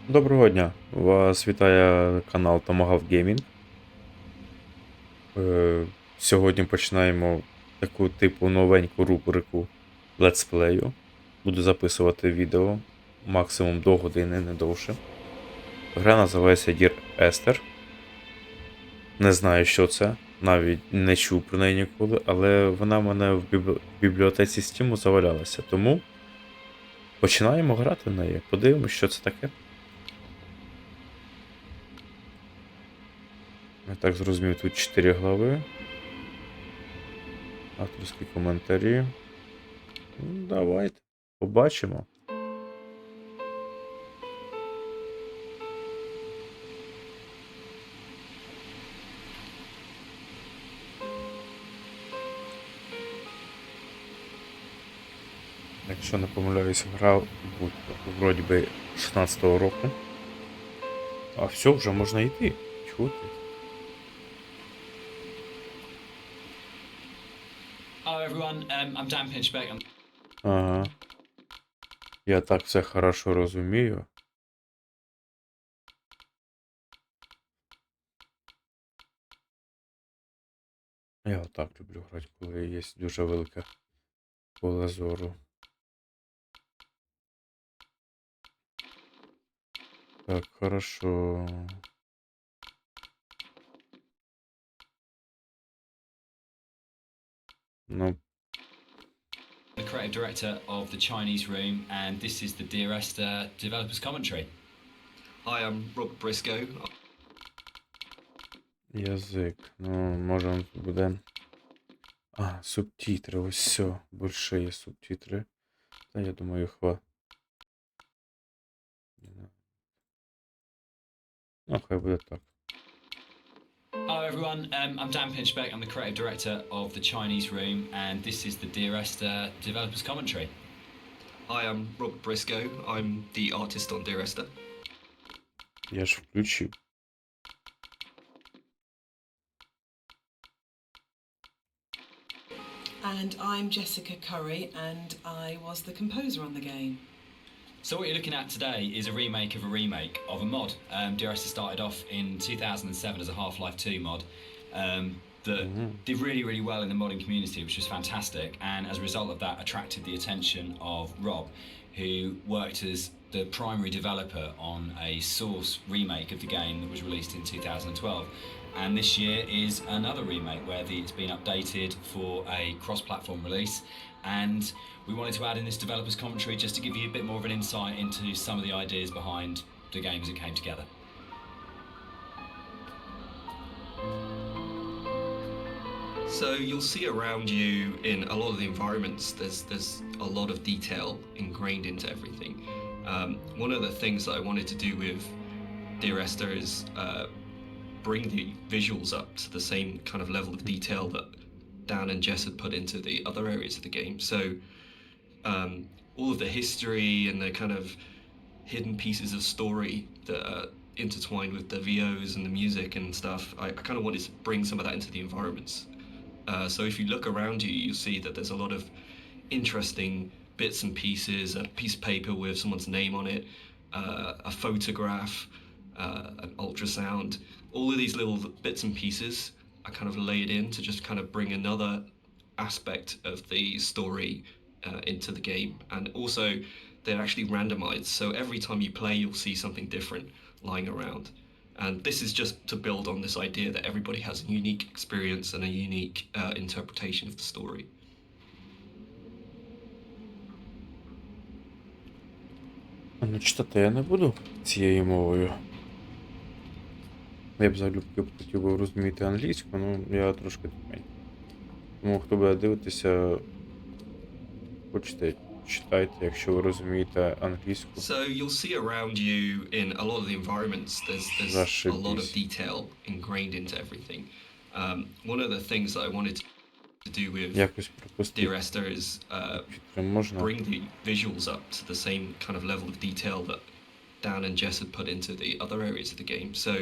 Доброго дня! Вас вітає канал Tomahawk Gaming. Сьогодні починаємо таку типу новеньку рубрику летсплею. Буду записувати відео максимум до години, не довше. Гра називається Естер. Не знаю, що це, навіть не чув про неї ніколи, але вона в мене в бібліотеці Steam завалялася. Тому починаємо грати в неї. Подивимось, що це таке. Я так зрозумів, тут 4 глави. Авторські коментарі. Давайте побачимо. Якщо не помиляюсь, гра вроді би 16-го року. А все, вже можна йти. Чого ти? Hello everyone, I'm Dan Pinchbeck. Ага. Я так все хорошо розумію. Я отак люблю грати, коли є дуже велике поле зору. Так, хорошо. Ну, The creative director of the Chinese Room, and this is the Dear Esther developers commentary. Hi, I'm Rob Briscoe. язик. Ну, може буде. А, субтитри, ось все. Більше є субтитри. Та я думаю, Ну, хай буде так. Hello everyone, I'm Dan Pinchbeck. I'm the creative director of the Chinese Room, and this is the Dear Esther developers commentary. Hi, I'm Rob Briscoe. I'm the artist on Dear Esther. Я ж включив. And I'm Jessica Curry, and I was the composer on the game. So what you're looking at today is a remake of a mod. Dear Esther started off in 2007 as a Half-Life 2 mod that did really, really well in the modding community, which was fantastic. And as a result of that, attracted the attention of Rob, who worked as the primary developer on a Source remake of the game that was released in 2012. And this year is another remake where it's been updated for a cross-platform release. And we wanted to add in this developers commentary just to give you a bit more of an insight into some of the ideas behind the game as it came together. So you'll see around you in a lot of the environments, there's a lot of detail ingrained into everything. One of the things that I wanted to do with Dear Esther is bring the visuals up to the same kind of level of detail that Dan and Jess had put into the other areas of the game. So all of the history and the kind of hidden pieces of story that are intertwined with the VOs and the music and stuff, I kind of wanted to bring some of that into the environments. So if you look around you, you'll see that there's a lot of interesting bits and pieces, a piece of paper with someone's name on it, a photograph, an ultrasound. All of these little bits and pieces are kind of laid in to just kind of bring another aspect of the story into the game. And also, they're actually randomized, so every time you play, you'll see something different lying around. And this is just to build on this idea that everybody has a unique experience and a unique interpretation of the story. Ну, читати я не буду цією мовою. Я б залюбки хотів би розуміти англійську, ну я трошки тупий. Тому хто буде дивитися, хочете читайте, якщо ви розумієте англійську. So you'll see around you in a lot of the environments, there's a lot of detail ingrained into everything. One of the things that I wanted to do with Якось Dear пропустити. Esther is Можна? bring the visuals up to the same kind of level of detail that Dan and Jess had put into the other areas of the game. So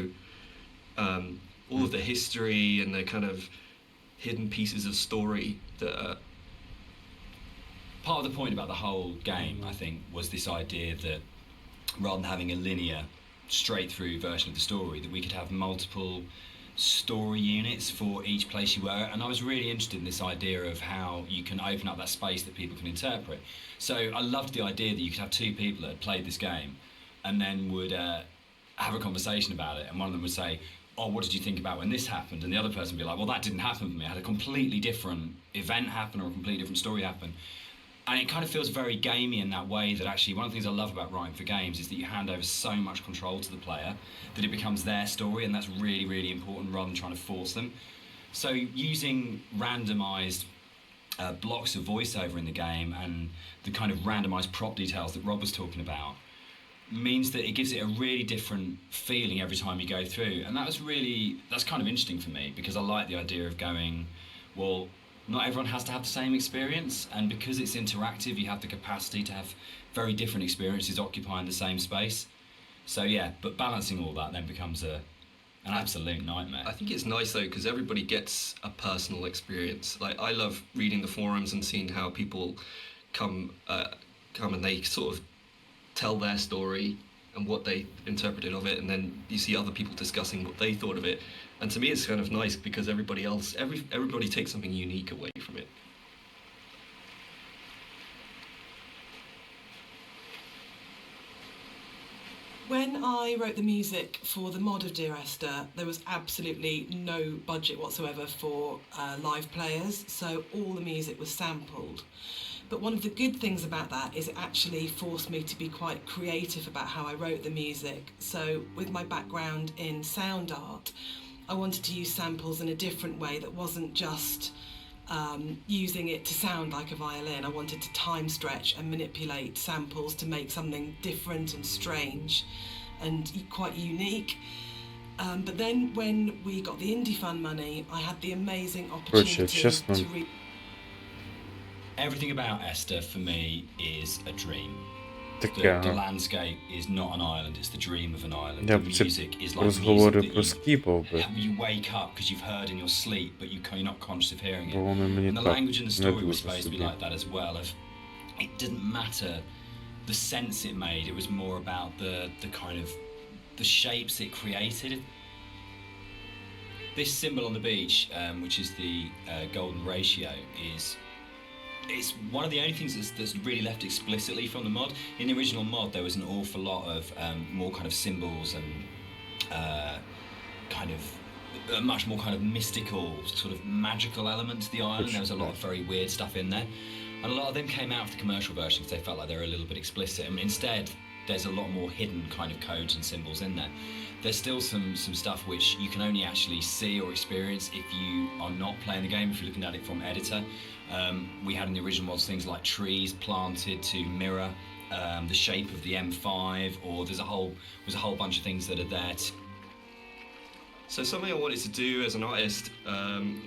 all of the history and the kind of hidden pieces of story that are Part of the point about the whole game, I think, was this idea that rather than having a linear, straight through version of the story, that we could have multiple story units for each place you were. And I was really interested in this idea of how you can open up that space that people can interpret. So I loved the idea that you could have two people that had played this game and then would have a conversation about it, and one of them would say, oh, what did you think about when this happened? And the other person would be like, well, that didn't happen for me. I had a completely different event happen or a completely different story happen. And it kind of feels very gamey in that way, that actually one of the things I love about writing for games is that you hand over so much control to the player that it becomes their story, and that's really, really important rather than trying to force them. So using randomized blocks of voiceover in the game and the kind of randomized prop details that Rob was talking about means that it gives it a really different feeling every time you go through. And that's kind of interesting for me, because I like the idea of going, well, not everyone has to have the same experience, and because it's interactive, you have the capacity to have very different experiences occupying the same space. So yeah, but balancing all that then becomes an absolute nightmare. I think it's nice though, because everybody gets a personal experience. Like, I love reading the forums and seeing how people come and they sort of tell their story and what they interpreted of it, and then you see other people discussing what they thought of it. And to me, it's kind of nice because everybody takes something unique away from it. When I wrote the music for the mod of Dear Esther, there was absolutely no budget whatsoever for live players, so all the music was sampled. But one of the good things about that is it actually forced me to be quite creative about how I wrote the music. So with my background in sound art, I wanted to use samples in a different way that wasn't just using it to sound like a violin. I wanted to time stretch and manipulate samples to make something different and strange and quite unique. But then when we got the Indie Fund money, I had the amazing opportunity to read. Everything about Esther for me is a dream. The landscape is not an island, it's the dream of an island. The music is like music that you wake up because you've heard in your sleep, but you're not conscious of hearing it. And the language in the story was supposed to be like that as well. It didn't matter the sense it made, it was more about the kind of the shapes it created. This symbol on the beach, which is the golden ratio, it's one of the only things that's really left explicitly from the mod. In the original mod, there was an awful lot of more kind of symbols and kind of a much more kind of mystical, sort of magical element to the island. There was a lot of very weird stuff in there. And a lot of them came out of the commercial version because they felt like they were a little bit explicit. And instead, there's a lot more hidden kind of codes and symbols in there. There's still some stuff which you can only actually see or experience if you are not playing the game, if you're looking at it from editor. We had in the original mods things like trees planted to mirror the shape of the M5, or there's a whole bunch of things that are there. So something I wanted to do as an artist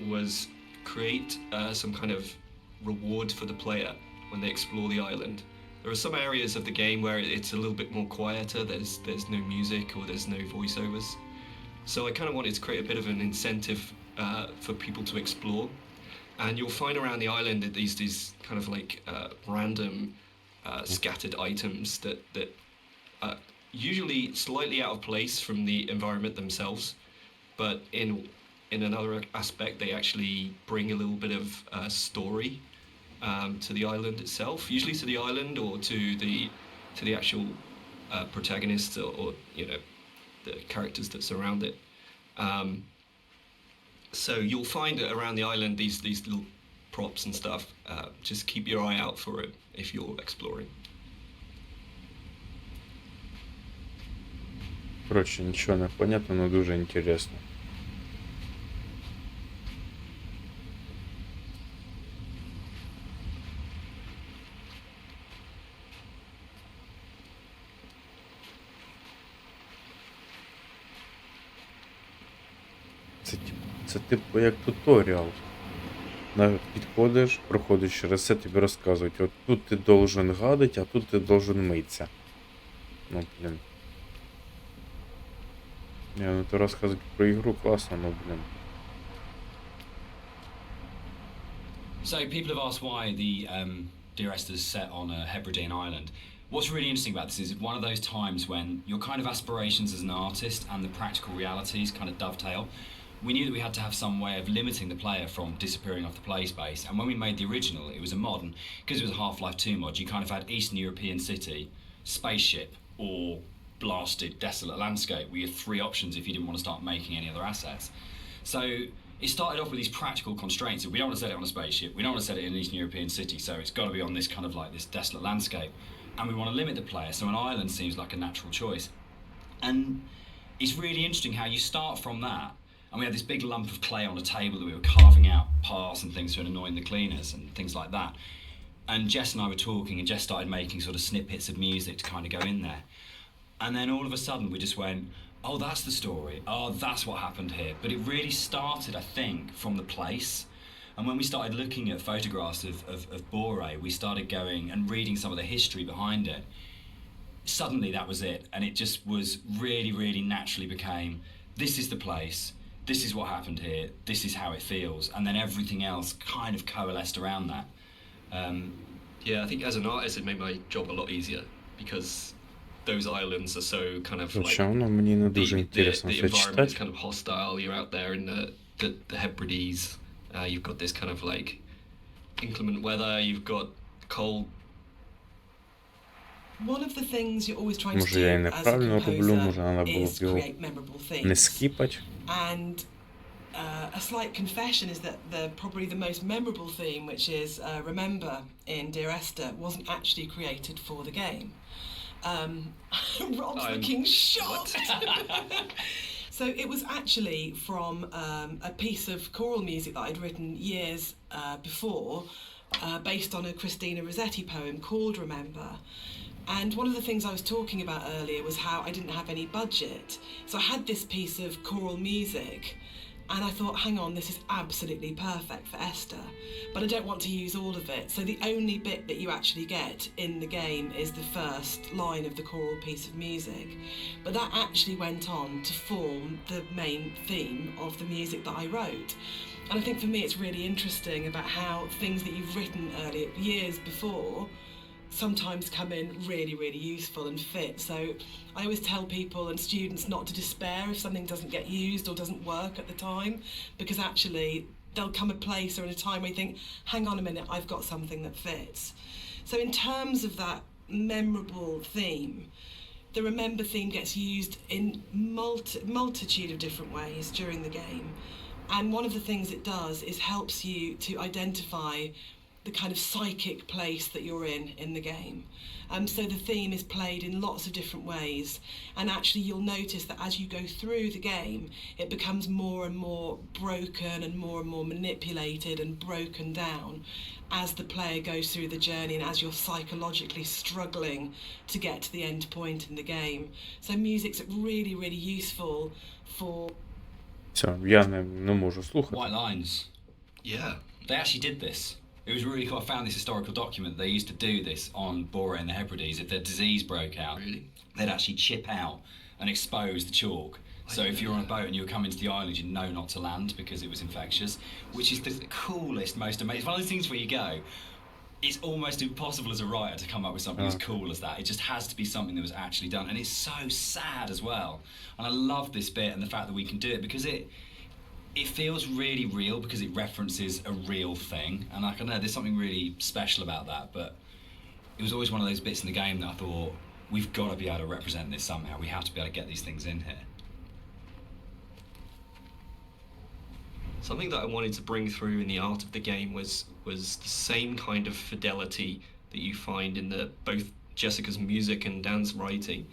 was create some kind of reward for the player when they explore the island. There are some areas of the game where it's a little bit more quieter, there's no music or there's no voiceovers. So I kind of wanted to create a bit of an incentive for people to explore. And you'll find around the island that these kind of like random scattered items that are usually slightly out of place from the environment themselves, but in another aspect they actually bring a little bit of story to the island itself, usually to the island or to the actual protagonists or you know, the characters that surround it. So you'll find around the island these little props and stuff. Just keep your eye out for it if you're exploring. Короче, ничего не понятно, но дуже интересно. Це типу як туторіал. Підходиш, проходиш через це, тобі розказують. От тут ти должен гадить, а тут ти должен митися. Ну, блін. Ну то розказують про ігру класно, ну, блін. So people have asked why the Dear Esther is set on a Hebridean island. what's really interesting about this is one of those times when your kind of aspirations as an artist and the practical realities kind of dovetail. We knew that we had to have some way of limiting the player from disappearing off the play space, and when we made the original, it was a mod, and because it was a Half-Life 2 mod, you kind of had Eastern European city, spaceship, or blasted desolate landscape. We had three options if you didn't want to start making any other assets. So it started off with these practical constraints. We don't want to set it on a spaceship, we don't want to set it in an Eastern European city, so it's got to be on this kind of like this desolate landscape. And we want to limit the player, so an island seems like a natural choice. And it's really interesting how you start from that, and we had this big lump of clay on a table that we were carving out paths and things to annoying the cleaners and things like that. And Jess and I were talking, and Jess started making sort of snippets of music to kind of go in there. And then all of a sudden we just went, oh, that's the story. Oh, that's what happened here. But it really started, I think, from the place. And when we started looking at photographs of Bore, we started going and reading some of the history behind it. Suddenly that was it. And it just was really, really naturally became, this is the place, this is what happened here, this is how it feels. And then everything else kind of coalesced around that. Yeah, I think as an artist it made my job a lot easier, because those islands are so kind of like, Звичайно, мені не дуже the інтересно це environment is читати. kind of hostile. You're out there in the Hebrides. You've got this kind of like inclement weather. You've got cold. One of the things you're always trying to Може я і do as a неправильно роблю, може треба composer було is б його create memorable не things. скіпати. And a slight confession is that probably the most memorable theme, which is Remember in Dear Esther, wasn't actually created for the game. Rob's looking shocked. So it was actually from a piece of choral music that I'd written years before, based on a Christina Rossetti poem called Remember. And one of the things I was talking about earlier was how I didn't have any budget. So I had this piece of choral music, and I thought, hang on, this is absolutely perfect for Esther, but I don't want to use all of it. So the only bit that you actually get in the game is the first line of the choral piece of music. But that actually went on to form the main theme of the music that I wrote. And I think for me it's really interesting about how things that you've written earlier, years before, sometimes come in really, really useful and fit. So I always tell people and students not to despair if something doesn't get used or doesn't work at the time, because actually there'll come a place or in a time where you think, hang on a minute, I've got something that fits. So in terms of that memorable theme, the Remember theme gets used in multitude of different ways during the game. And one of the things it does is helps you to identify the kind of psychic place that you're in the game. So the theme is played in lots of different ways, and actually you'll notice that as you go through the game, it becomes more and more broken and more manipulated and broken down as the player goes through the journey and as you're psychologically struggling to get to the end point in the game. So music's really, really useful for... Все, я не можу слухати. White Lines. Yeah. They actually did this. It was really cool. I found this historical document. They used to do this on Bore in the Hebrides. If their disease broke out, Really? they'd actually chip out and expose the chalk. So if you're on a boat and you were coming to the island, you'd know not to land because it was infectious, which is the coolest, most amazing. It's one of those things where you go, it's almost impossible as a writer to come up with something as cool as that. It just has to be something that was actually done. And it's so sad as well. And I love this bit and the fact that we can do it because it feels really real because it references a real thing. And I don't know, there's something really special about that. But it was always one of those bits in the game that I thought, we've got to be able to represent this somehow. We have to be able to get these things in here. Something that I wanted to bring through in the art of the game was the same kind of fidelity that you find in both Jessica's music and Dan's writing.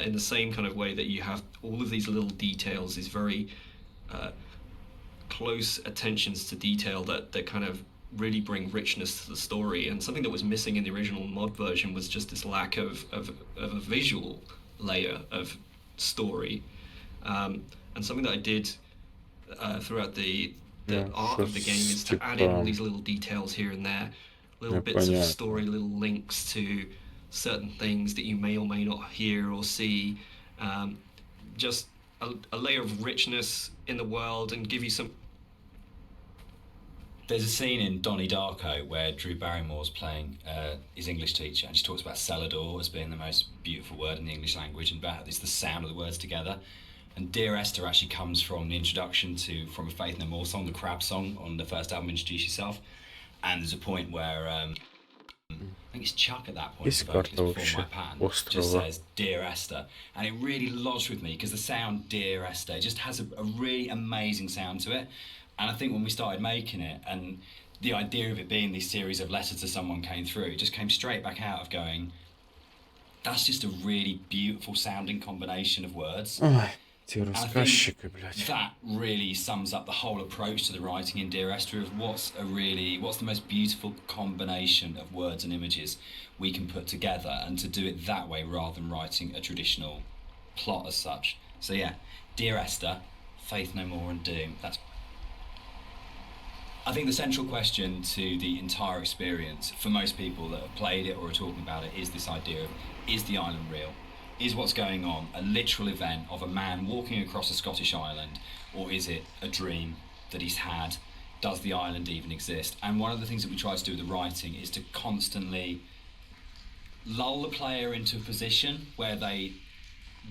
In the same kind of way that you have all of these little details, these very close attentions to detail that kind of really bring richness to the story. And something that was missing in the original mod version was just this lack of a visual layer of story. And something that I did throughout the art of the game is to add in all these little details here and there, little bits of story, little links to certain things that you may or may not hear or see. Just a layer of richness in the world and give you some... There's a scene in Donnie Darko where Drew Barrymore's playing his English teacher, and she talks about cellador as being the most beautiful word in the English language, and about it's the sound of the words together. And Dear Esther actually comes from the introduction to From a Faith No More song, the Crab song on the first album, Introduce Yourself. And there's a point where I think it's Chuck at that point, the vocalist before my pattern, just says Dear Esther, and it really lodged with me because the sound Dear Esther just has a really amazing sound to it. And I think when we started making it, and the idea of it being this series of letters to someone came through, it just came straight back out of going, that's just a really beautiful sounding combination of words. Ой, ці розказчики, блядь. That really sums up the whole approach to the writing in Dear Esther of what's the most beautiful combination of words and images we can put together, and to do it that way rather than writing a traditional plot as such. So yeah, Dear Esther, Faith No More and Doom. I think the central question to the entire experience for most people that have played it or are talking about it is this idea of, is the island real? Is what's going on a literal event of a man walking across a Scottish island, or is it a dream that he's had? Does the island even exist? And one of the things that we try to do with the writing is to constantly lull the player into a position where they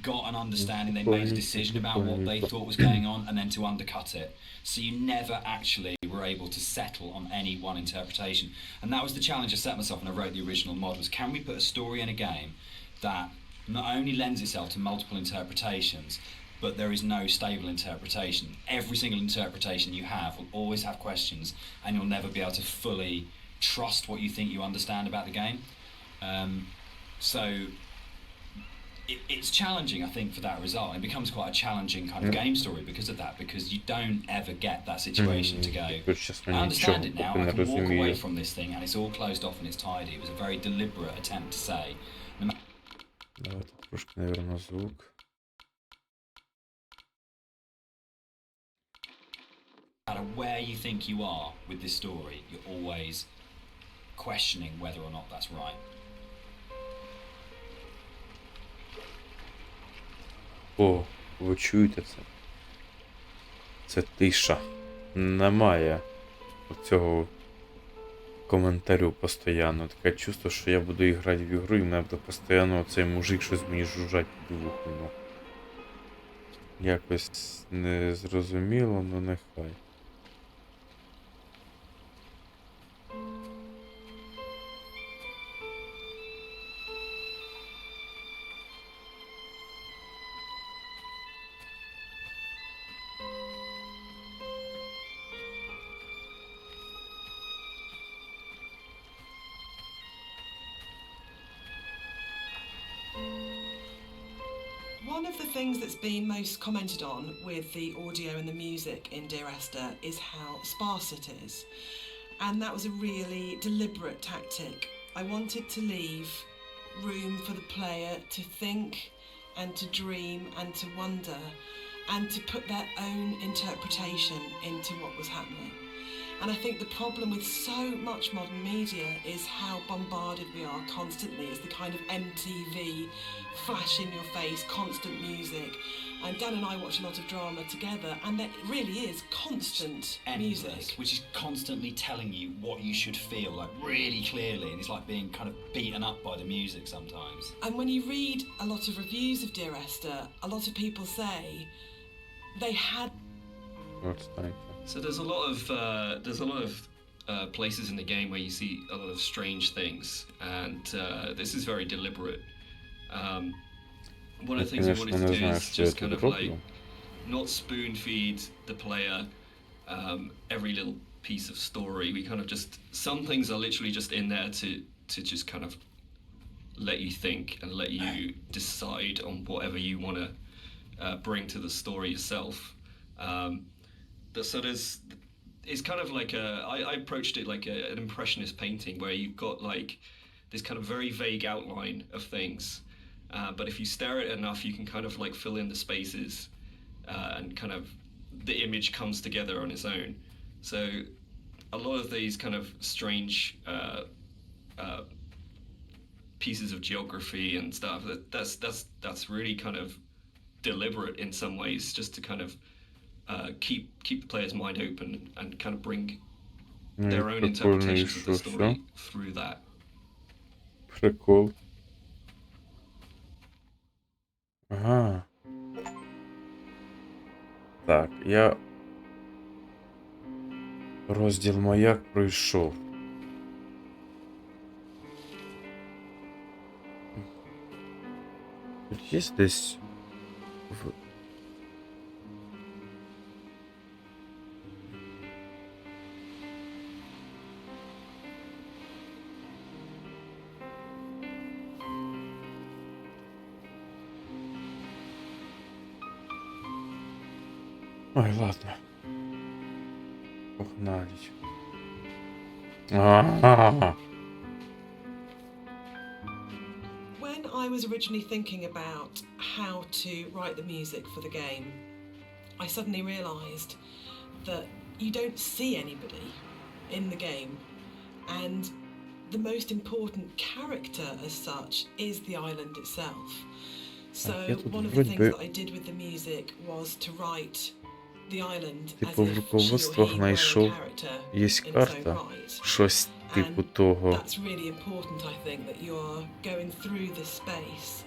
got an understanding, they made a decision about what they thought was going on, and then to undercut it. So you never actually were able to settle on any one interpretation. And that was the challenge I set myself when I wrote the original mod, was can we put a story in a game that not only lends itself to multiple interpretations, but there is no stable interpretation. Every single interpretation you have will always have questions, and you'll never be able to fully trust what you think you understand about the game. So it's challenging, I think, for that result. It becomes quite a challenging kind of game story because of that, because you don't ever get that situation to go, I understand it now, I can walk away from this thing and it's all closed off and it's tidy. It was a very deliberate attempt to say, Давайте трошки, наверное, звук. no matter where you think you are with this story, you're always questioning whether or not that's right. О, ви чуєте це? Це тиша. Немає цього коментарю постійно. Таке чувство, що я буду грати в ігру і мене буде постійно цей мужик щось мені жужжать під вухом. Ну. Якось незрозуміло, ну нехай. One of the things that's been most commented on with the audio and the music in Dear Esther is how sparse it is. And that was a really deliberate tactic. I wanted to leave room for the player to think and to dream and to wonder and to put their own interpretation into what was happening. And I think the problem with so much modern media is how bombarded we are constantly. It's the kind of MTV, flash in your face, constant music. And Dan and I watch a lot of drama together, and there really is constant music. Which is constantly telling you what you should feel, like really clearly, and it's like being kind of beaten up by the music sometimes. And when you read a lot of reviews of Dear Esther, a lot of people say they had... So there's a lot of places in the game where you see a lot of strange things, and this is very deliberate. One of the things we wanted to do is just kind of like not spoon feed the player every little piece of story. We kind of just, some things are literally just in there to just kind of let you think and let you decide on whatever you want to bring to the story yourself. So it's kind of like I approached it like an impressionist painting where you've got like this kind of very vague outline of things, but if you stare at it enough, you can kind of like fill in the spaces, and kind of the image comes together on its own. So a lot of these kind of strange pieces of geography and stuff, that's really kind of deliberate in some ways, just to kind of keep the player's mind open and kind of bring Ну, their own прикольно, і interpretations of що, the все? story through that. Прикол. Ага. Так, я розділ маяк пройшов. Тут є десь в... Ой, ладно. Погнали. А-а-а. When I was originally thinking about how to write the music for the game, I suddenly realised that you don't see anybody in the game, and the most important character as such is the island itself. So я тут one of the вроде things бы- that I did with the music was to write the island Типу, as в if she or руководствах he were a знайшов, character є in its own карта, right. щось типу And того. that's really important, I think, that you're going through this space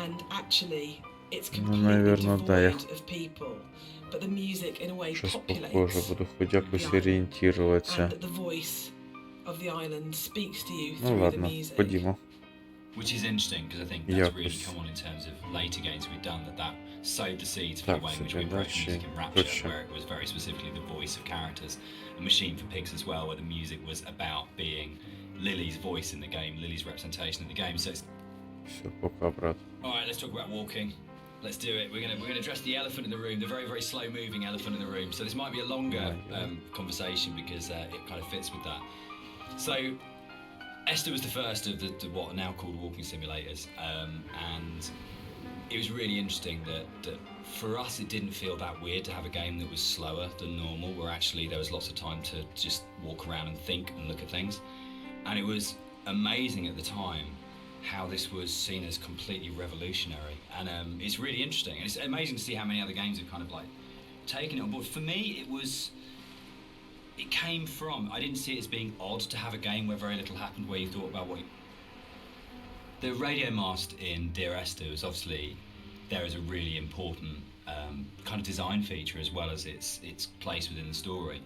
and actually it's completely наверно, да, я- devoid of people, but the music in a way Щось похоже, populates буду хоч якось the island, орієнтуватися. and the voice of the island speaks to you Ну through the ладно, music. ходімо. Which is interesting because I think that's really Якось. come on in terms of later games we've done that sowed the seeds for Так, the way in which we сюди approach дальше. music in Rapture, Точно. where it was very specifically the voice of characters. A Machine for Pigs as well, where the music was about being Lily's voice in the game, Lily's representation in the game. So it's Все, пока, брат. all right. Let's talk about walking. Let's do it. We're gonna address the elephant in the room, the very very slow moving elephant in the room. So this might be a longer conversation because it kind of fits with that. So Esther was the first of the what are now called walking simulators, and it was really interesting that for us it didn't feel that weird to have a game that was slower than normal, where actually there was lots of time to just walk around and think and look at things. And it was amazing at the time how this was seen as completely revolutionary, and it's really interesting, and it's amazing to see how many other games have kind of like taken it on board. For me, it came from, I didn't see it as being odd to have a game where very little happened, where you thought about what the radio mast in Dear Esther was obviously there as a really important kind of design feature as well as its place within the story.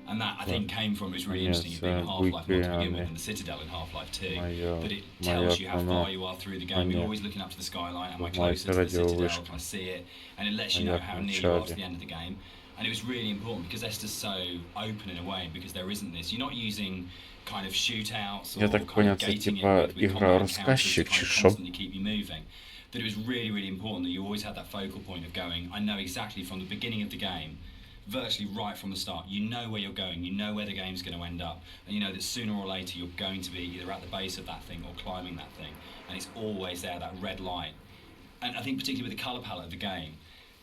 And that, I think, came from, it was really interesting, being a Half-Life mod to begin with, and the Citadel in Half-Life 2, that it tells you how far you are through the game. You're always looking up to the skyline, am I closer to the Citadel, can I see it? And it lets you know how near you are to the end of the game. And it was really important because Esther's so open in a way, because there isn't this, you're not using kind of shootouts or Я так kind понял, of це gating it типа with ігра combat encounters to розказчик kind чи of що? constantly keep you moving. That it was really, really important that you always had that focal point of going, I know exactly from the beginning of the game, virtually right from the start, you know where you're going, you know where the game's going to end up, and you know that sooner or later you're going to be either at the base of that thing or climbing that thing, and it's always there, that red light. And I think particularly with the colour palette of the game,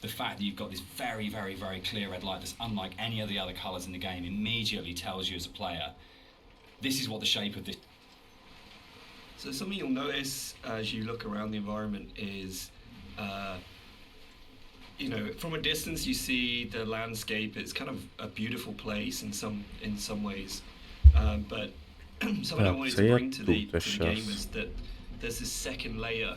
the fact that you've got this very, very, very clear red light that's unlike any of the other colours in the game immediately tells you as a player, this is what the shape of this. So something you'll notice as you look around the environment is, you know, from a distance you see the landscape. It's kind of a beautiful place in some ways, but something I wanted to bring to the game is that there's this second layer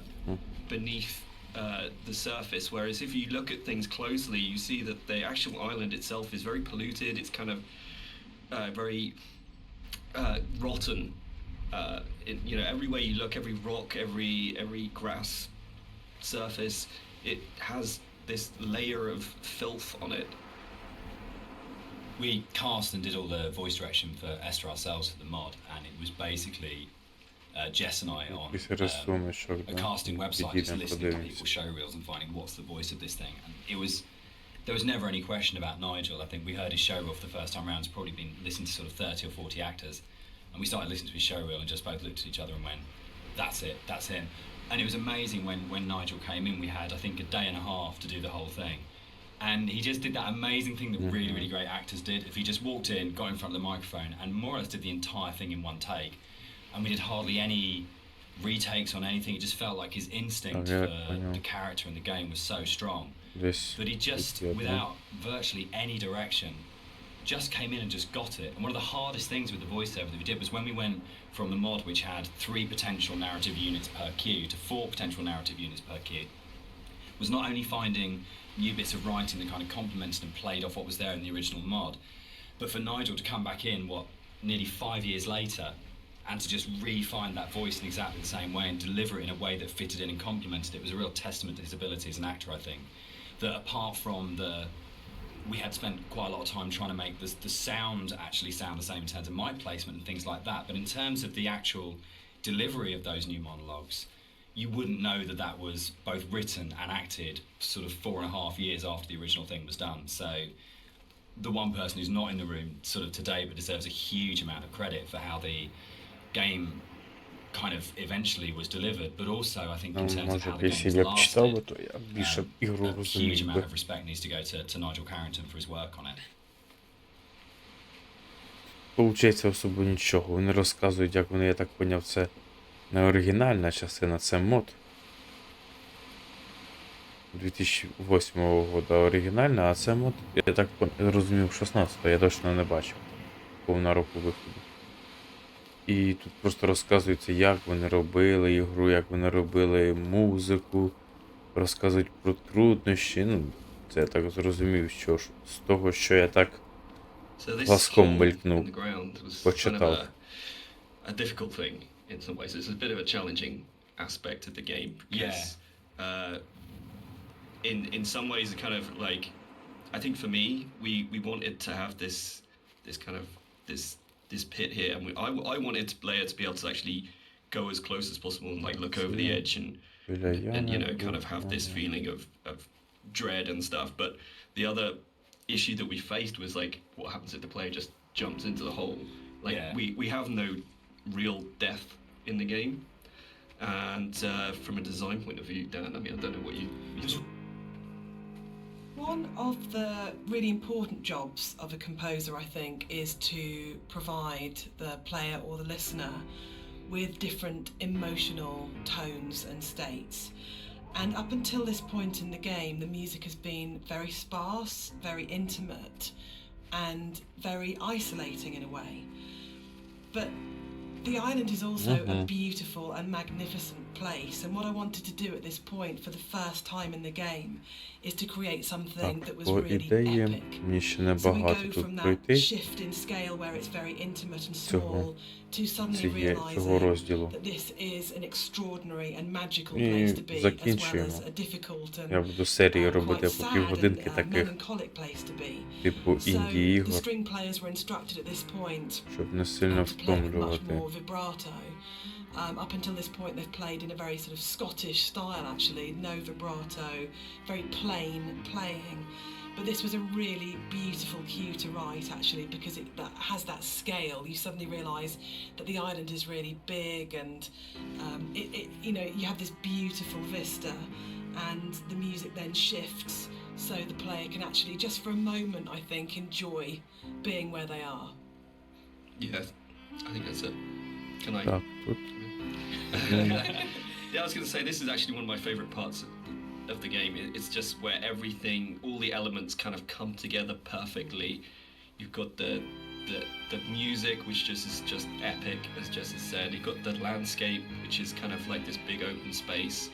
beneath the surface. Whereas if you look at things closely, you see that the actual island itself is very polluted. It's kind of very rotten. You know, everywhere you look, every rock, every grass surface, it has this layer of filth on it. We cast and did all the voice direction for Esther ourselves for the mod, and it was basically Jess and I on a casting website just listening to people's show reels and finding what's the voice of this thing. And there was never any question about Nigel. I think we heard his show reel for the first time around. It's probably been listened to sort of 30 or 40 actors. And we started listening to his show reel and just both looked at each other and went, that's it, that's him. And it was amazing when Nigel came in, we had, I think, a day and a half to do the whole thing. And he just did that amazing thing that really, really great actors did. If he just walked in, got in front of the microphone, and more or less did the entire thing in one take. And we did hardly any retakes on anything. It just felt like his instinct for the character in the game was so strong. But he just, without virtually any direction, just came in and just got it. And one of the hardest things with the voiceover that we did was when we went from the mod, which had 3 potential narrative units per queue, to 4 potential narrative units per queue, was not only finding new bits of writing that kind of complemented and played off what was there in the original mod, but for Nigel to come back in, nearly 5 years later, and to just re-find that voice in exactly the same way and deliver it in a way that fitted in and complemented it was a real testament to his ability as an actor, I think. That apart from we had spent quite a lot of time trying to make the sound actually sound the same in terms of mic placement and things like that, but in terms of the actual delivery of those new monologues, you wouldn't know that that was both written and acted sort of 4.5 years after the original thing was done. So the one person who's not in the room sort of today but deserves a huge amount of credit for how the game kind of eventually was delivered, but also I think in terms of how the game was lasted, то я більше ігру a huge розумів amount би. of respect needs to go to Nigel Carrington for his work on it. Получається особо нічого. Вони розказують, як вони, я так поняв, це не оригінальна частина, це мод. 2008 року оригінальна, а це мод, я так розумів, 16-го, я точно не бачив. Повна року виходу. І тут просто розказується, як вони робили ігру, як вони робили музику, розказують про труднощі. Ну, це я так зрозумів, що ж з того, що я так глазком мелькнув, почитав. A difficult thing in some ways. It's a bit of a challenging aspect of the game because in some ways it kind of like, I think for me we wanted to have this kind of this pit here, and I wanted the player to be able to actually go as close as possible and like look over the edge and you know kind of have this feeling of dread and stuff. But the other issue that we faced was like, what happens if the player just jumps into the hole? Like we have no real death in the game, and from a design point of view, Dan, I mean, I don't know what you One of the really important jobs of a composer, I think, is to provide the player or the listener with different emotional tones and states. And up until this point in the game, the music has been very sparse, very intimate, and very isolating in a way. But the island is also a beautiful and magnificent place, and what I wanted to do at this point for the first time in the game is to create something that was really epic. So we go from that shift in scale where it's very intimate and small to suddenly realizing that this is an extraordinary and magical place to be, as well as a difficult and quite sad and melancholic place to be. So the string players were instructed at this point щоб не сильно to play with much втомлювати. more vibrato. Up until this point they've played in a very sort of Scottish style actually, no vibrato, very plain playing. But this was a really beautiful cue to write actually, because it that has that scale. You suddenly realise that the island is really big, and it you know, you have this beautiful vista, and the music then shifts so the player can actually just for a moment, I think, enjoy being where they are. Yeah, I think that's it. Can I? Так, тут Yeah, I was going to say this is actually one of my favorite parts of the game. It's just where everything, all the elements kind of come together perfectly. You've got the music, which just is just epic, as Jess has said. You've got the landscape, which is kind of like this big open space.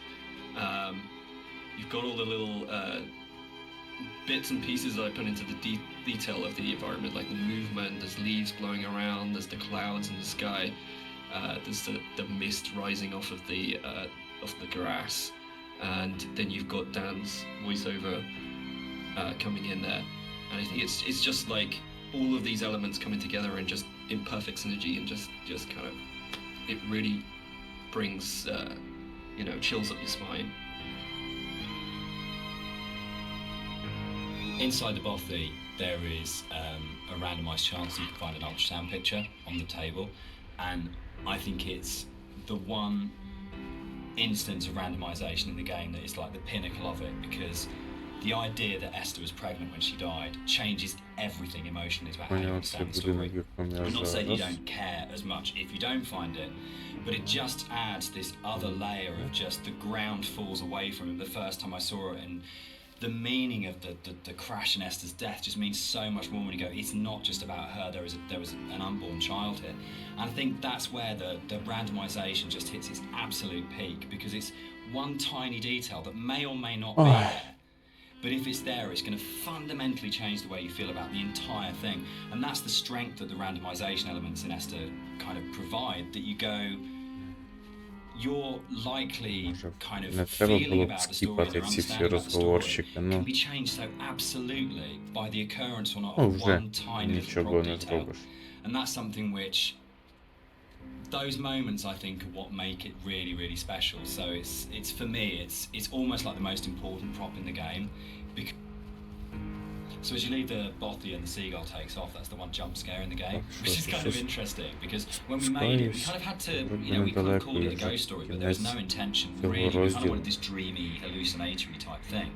You've got all the little bits and pieces that I put into the detail of the environment, like the movement. There's leaves blowing around. There's the clouds in the sky. There's the mist rising off of the grass, and then you've got Dan's voiceover coming in there, and I think it's just like all of these elements coming together and just in perfect synergy, and just kind of, it really brings you know, chills up your spine. Inside the bothy, there is a randomised chance that you can find an ultrasound picture on the table, and I think it's the one instance of randomisation in the game that is like the pinnacle of it, because the idea that Esther was pregnant when she died changes everything emotionally about how you understand the story. I'm not saying you don't care as much if you don't find it, but it just adds this other layer of just the ground falls away from him the first time I saw it, and the meaning of the crash and Esther's death just means so much more when you go, it's not just about her, there was an unborn child here. And I think that's where the randomization just hits its absolute peak, because it's one tiny detail that may or may not be there. But if it's there, it's going to fundamentally change the way you feel about the entire thing. And that's the strength that the randomization elements in Esther kind of provide, that you go, you're likely kind of Не треба feeling було б about the story and скіпати your ці всі understanding about the story розговорчики, can ну, be changed so absolutely by the occurrence or not ну of вже one tiny little нічого prop не detail. зробиш. And that's something which, those moments I think are what make it really, really special. So it's for me, it's almost like the most important prop in the game. So as you leave, the bothy and the seagull takes off. That's the one jump scare in the game, which is kind of interesting, because when we made it, we kind of had to, you know, we kind of called it a ghost story, but there was no intention really. We kind of wanted this dreamy, hallucinatory type thing.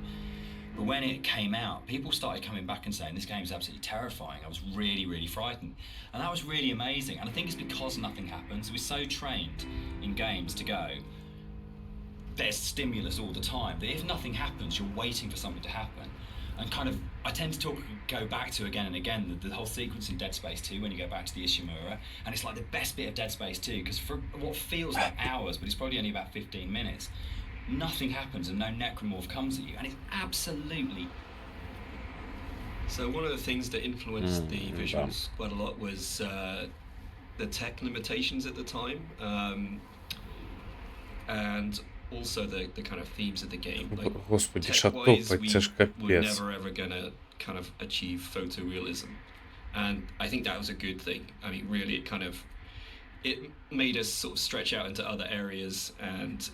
But when it came out, people started coming back and saying, this game is absolutely terrifying. I was really, really frightened. And that was really amazing. And I think it's because nothing happens. We're so trained in games to go, there's stimulus all the time, that if nothing happens, you're waiting for something to happen. And kind of, I tend to go back to again and again the whole sequence in Dead Space 2 when you go back to the Ishimura, and it's like the best bit of Dead Space 2, because for what feels like hours, but it's probably only about 15 minutes, nothing happens and no necromorph comes at you, and it's absolutely... So one of the things that influenced the visuals quite a lot was the tech limitations at the time, and also the kind of themes of the game. Like, Господи, що tech-wise, топить, we це ж were капець. never ever gonna kind of achieve photorealism, and I think that was a good thing. I mean, really, it made us sort of stretch out into other areas, and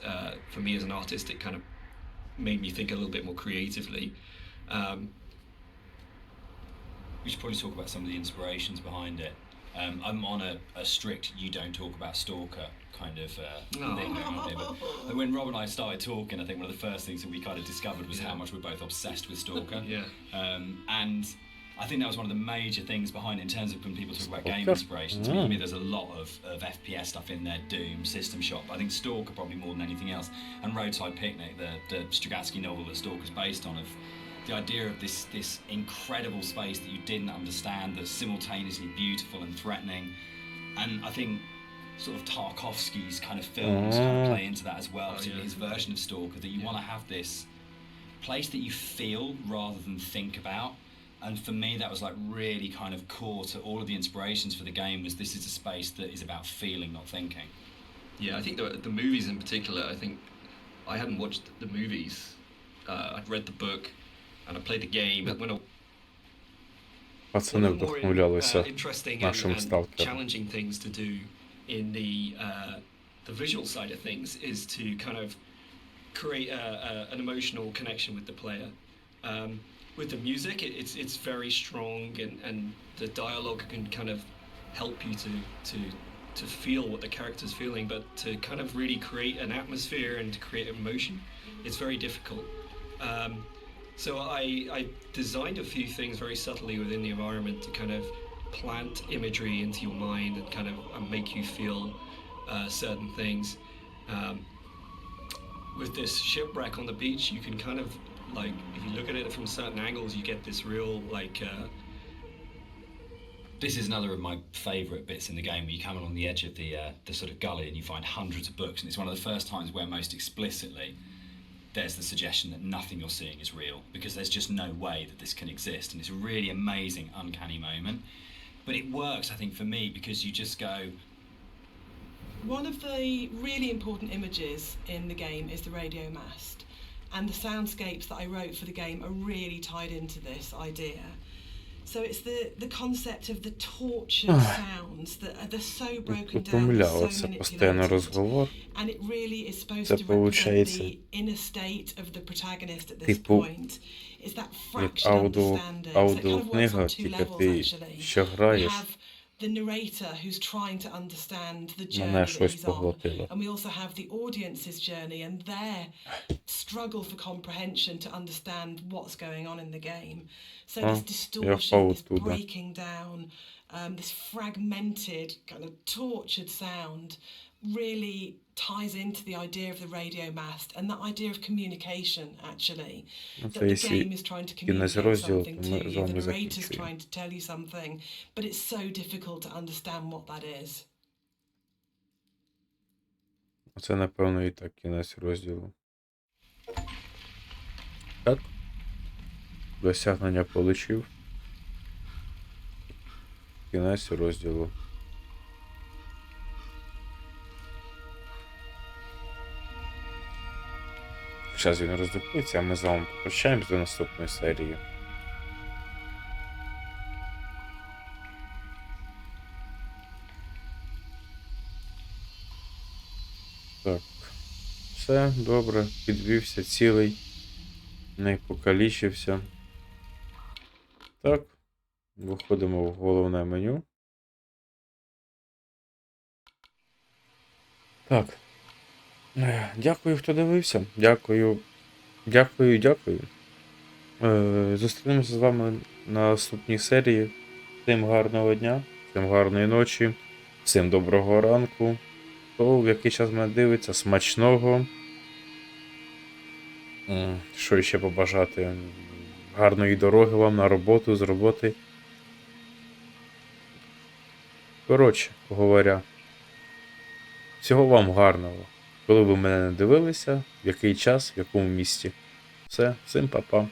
for me as an artist, it kind of made me think a little bit more creatively. We should probably talk about some of the inspirations behind it. I'm on a strict you don't talk about Stalker kind of thing going on here. But when Rob and I started talking, I think one of the first things that we kind of discovered was how much we're both obsessed with Stalker. And I think that was one of the major things behind it in terms of when people talk about game inspirations. To me, there's a lot of FPS stuff in there, Doom, System Shock. I think Stalker probably more than anything else. And Roadside Picnic, the Strugatsky novel that Stalker's based on, of the idea of this incredible space that you didn't understand, that's simultaneously beautiful and threatening. And I think sort of Tarkovsky's kind of films kind of play into that as well, particularly his version of Stalker, that you want to have this place that you feel rather than think about. And for me, that was like really kind of core to all of the inspirations for the game, was this is a space that is about feeling, not thinking. Yeah, I think the movies in particular, I think I hadn't watched the movies. I'd read the book and I played the game. When Пацани вдохновлялися interesting нашим and сталкером. challenging things to do in the visual side of things is to kind of create an emotional connection with the player. With the music, it's very strong, and the dialogue can kind of help you to feel what the character's feeling, but to kind of really create an atmosphere and to create emotion, it's very difficult. So I designed a few things very subtly within the environment to kind of plant imagery into your mind and kind of make you feel certain things. With this shipwreck on the beach, you can kind of, like, if you look at it from certain angles, you get this real, like... This is another of my favourite bits in the game, where you come along the edge of the sort of gully and you find hundreds of books, and it's one of the first times where most explicitly there's the suggestion that nothing you're seeing is real, because there's just no way that this can exist, and it's a really amazing, uncanny moment. But it works, I think, for me, because you just go... One of the really important images in the game is the radio mast, and the soundscapes that I wrote for the game are really tied into this idea. So it's the concept of the tortured sounds that are so broken down, so manipulated, and it really is supposed to represent the inner state of the protagonist at this point. Is that fractured understanding? So it kind of works on two levels, actually. We have the narrator who's trying to understand the journey that he's on, and we also have the audience's journey and their struggle for comprehension to understand what's going on in the game. So this distortion, this breaking down, this fragmented, kind of tortured sound really ties into the idea of the radio mast and that idea of communication, actually. Ну, That це the якщо game is trying to кінець communicate розділу, something то to ми you, з the вами narrator's закінчуємо. trying to tell you something, but it's so difficult to understand what that is. Це, напевно, і так кінець розділу. Так. Досягнення получив. Кінець розділу. Зараз він роздуплиться, а ми з вами попрощаємось до наступної серії. Так. Все, добре. Підвівся цілий. Не покалічився. Так. Виходимо в головне меню. Так. Дякую, хто дивився. Дякую. Зустрінемося з вами на наступній серії. Всім гарного дня, всім гарної ночі, всім доброго ранку. Хто в який час мене дивиться, смачного. Що ще побажати? Гарної дороги вам на роботу, з роботи. Коротше говоря, всього вам гарного. Коли ви мене не дивилися, в який час, в якому місті. Все, всім па-па.